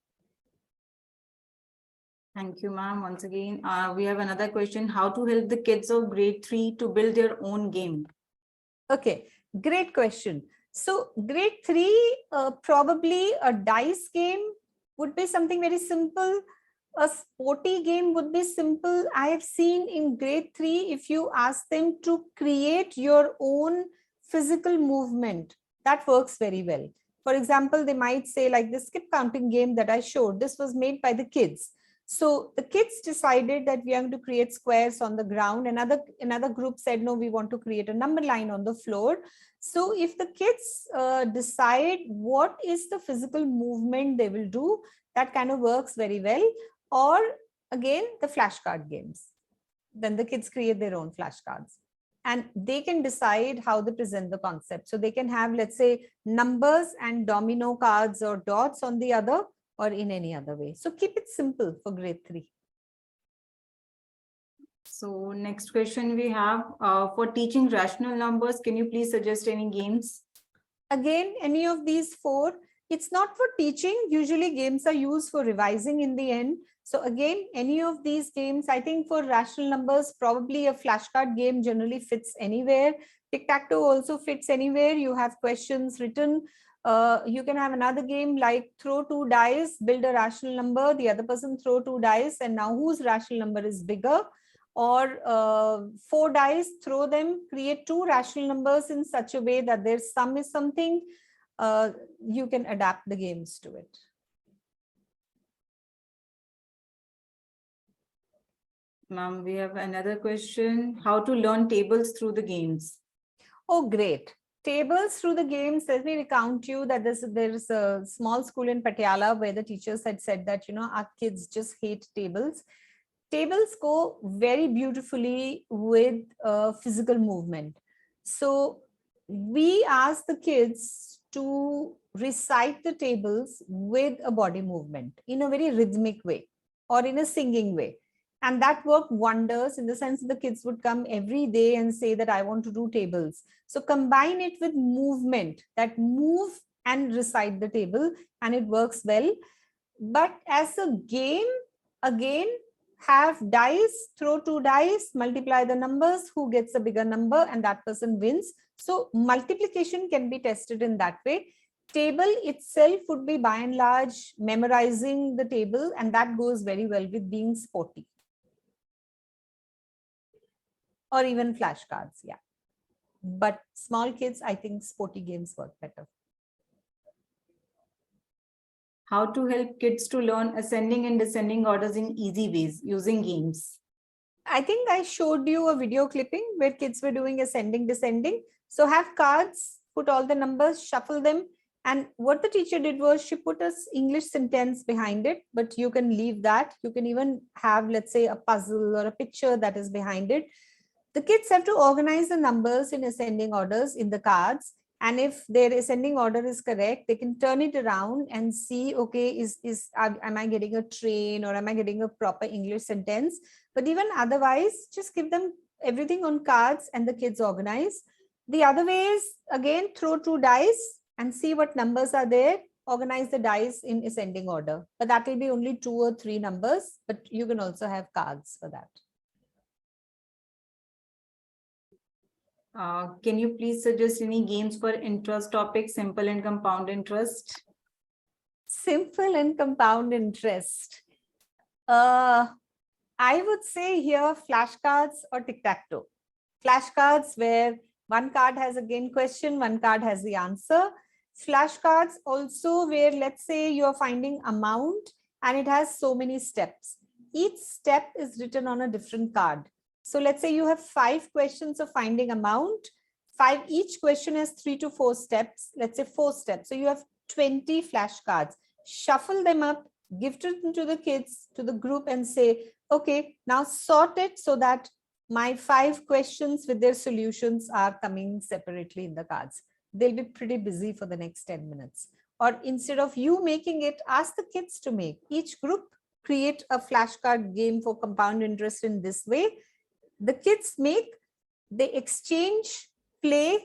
Thank you, ma'am. Once again, we have another question. How to help the kids of grade 3 to build their own game? Okay, great question. So grade 3, probably a dice game would be something very simple. A sporty game would be simple. I have seen in grade 3, if you ask them to create your own physical movement, that works very well. For example, they might say, like the skip counting game that I showed, this was made by the kids. So the kids decided that we are going to create squares on the ground. Another group said, no, we want to create a number line on the floor. So if the kids decide what is the physical movement they will do, that kind of works very well. Or again, the flashcard games. Then the kids create their own flashcards. And they can decide how they present the concept. So they can have, let's say, numbers and domino cards or dots on the other, or in any other way. So keep it simple for grade 3. So next question we have, for teaching rational numbers, can you please suggest any games? Again, any of these 4. It's not for teaching. Usually games are used for revising in the end. So again, any of these games, I think for rational numbers, probably a flashcard game generally fits anywhere. Tic-tac-toe also fits anywhere. You have questions written. You can have another game like throw 2 dice, build a rational number, the other person throw 2 dice, and now whose rational number is bigger? Or 4 dice, throw them, create 2 rational numbers in such a way that their sum is something. You can adapt the games to it. Ma'am, we have another question. How to learn tables through the games? Oh, great. Tables through the games. Let me recount you that there's a small school in Patiala where the teachers had said that, our kids just hate tables. Tables go very beautifully with physical movement. So we ask the kids to recite the tables with a body movement in a very rhythmic way or in a singing way. And that worked wonders in the sense that the kids would come every day and say that I want to do tables. So combine it with movement, that move and recite the table, and it works well. But as a game, again, have dice, throw 2 dice, multiply the numbers, who gets a bigger number, and that person wins. So multiplication can be tested in that way. Table itself would be by and large memorizing the table, and that goes very well with being sporty. Or even flashcards, yeah. But small kids, I think sporty games work better. How to help kids to learn ascending and descending orders in easy ways using games? I think I showed you a video clipping where kids were doing ascending, descending. So have cards, put all the numbers, shuffle them. And what the teacher did was she put an English sentence behind it, but you can leave that. You can even have, let's say, a puzzle or a picture that is behind it. The kids have to organize the numbers in ascending orders in the cards. And if their ascending order is correct, they can turn it around and see, okay, am I getting a train or am I getting a proper English sentence? But even otherwise, just give them everything on cards and the kids organize. The other way is, again, throw 2 dice and see what numbers are there. Organize the dice in ascending order. But that will be only 2 or 3 numbers, but you can also have cards for that. Can you please suggest any games for interest topics, simple and compound interest? Simple and compound interest. I would say here flashcards or tic-tac-toe. Flashcards where one card has again question, one card has the answer. Flashcards also where, let's say, you're finding amount and it has so many steps. Each step is written on a different card. So let's say you have 5 questions of finding amount. Each question has 3 to 4 steps. Let's say 4 steps. So you have 20 flashcards. Shuffle them up, give it to the kids, to the group, and say, okay, now sort it so that my 5 questions with their solutions are coming separately in the cards. They'll be pretty busy for the next 10 minutes. Or instead of you making it, ask the kids to make. Each group create a flashcard game for compound interest in this way. The kids make, they exchange, play,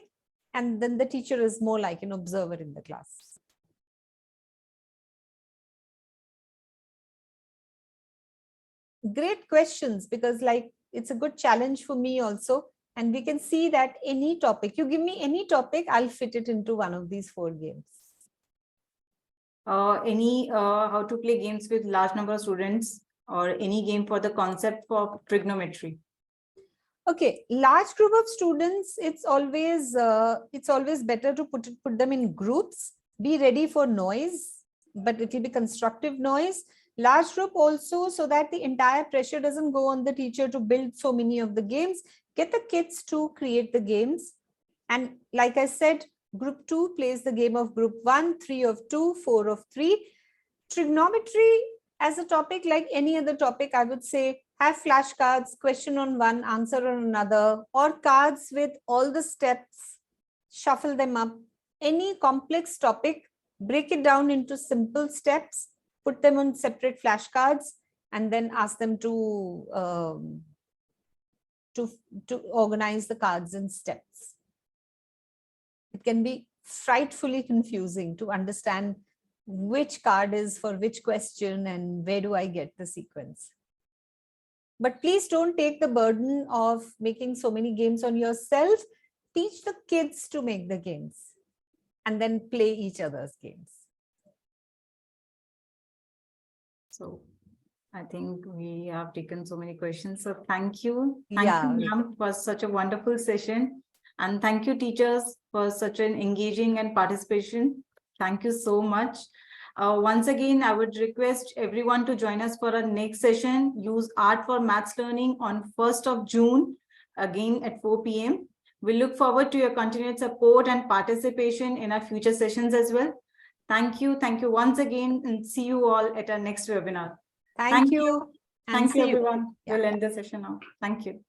and then the teacher is more like an observer in the class. Great questions, because it's a good challenge for me also. And we can see that any topic, you give me any topic, I'll fit it into one of these 4 games. How to play games with large number of students, or any game for the concept for trigonometry? Okay, large group of students, it's always better to put them in groups. Be ready for noise, but it will be constructive noise. Large group also, so that the entire pressure doesn't go on the teacher to build so many of the games. Get the kids to create the games. And like I said, group 2 plays the game of group 1, 3 of 2, 4 of 3. Trigonometry as a topic, like any other topic, I would say have flashcards, question on one, answer on another, or cards with all the steps, shuffle them up. Any complex topic, break it down into simple steps, put them on separate flashcards, and then ask them to organize the cards in steps. It can be frightfully confusing to understand which card is for which question and where do I get the sequence. But please don't take the burden of making so many games on yourself. Teach the kids to make the games. and then play each other's games. So I think we have taken so many questions. So thank you. Thank Yeah. you, ma'am, for such a wonderful session. And thank you, teachers, for such an engaging and participation. Thank you so much. Once again, I would request everyone to join us for our next session, Use Art for Maths Learning, on 1st of June, again at 4 p.m. We look forward to your continued support and participation in our future sessions as well. Thank you. Thank you once again, and see you all at our next webinar. Thank you. And Thank you, see you. everyone. Yeah. We'll end the session now. Thank you.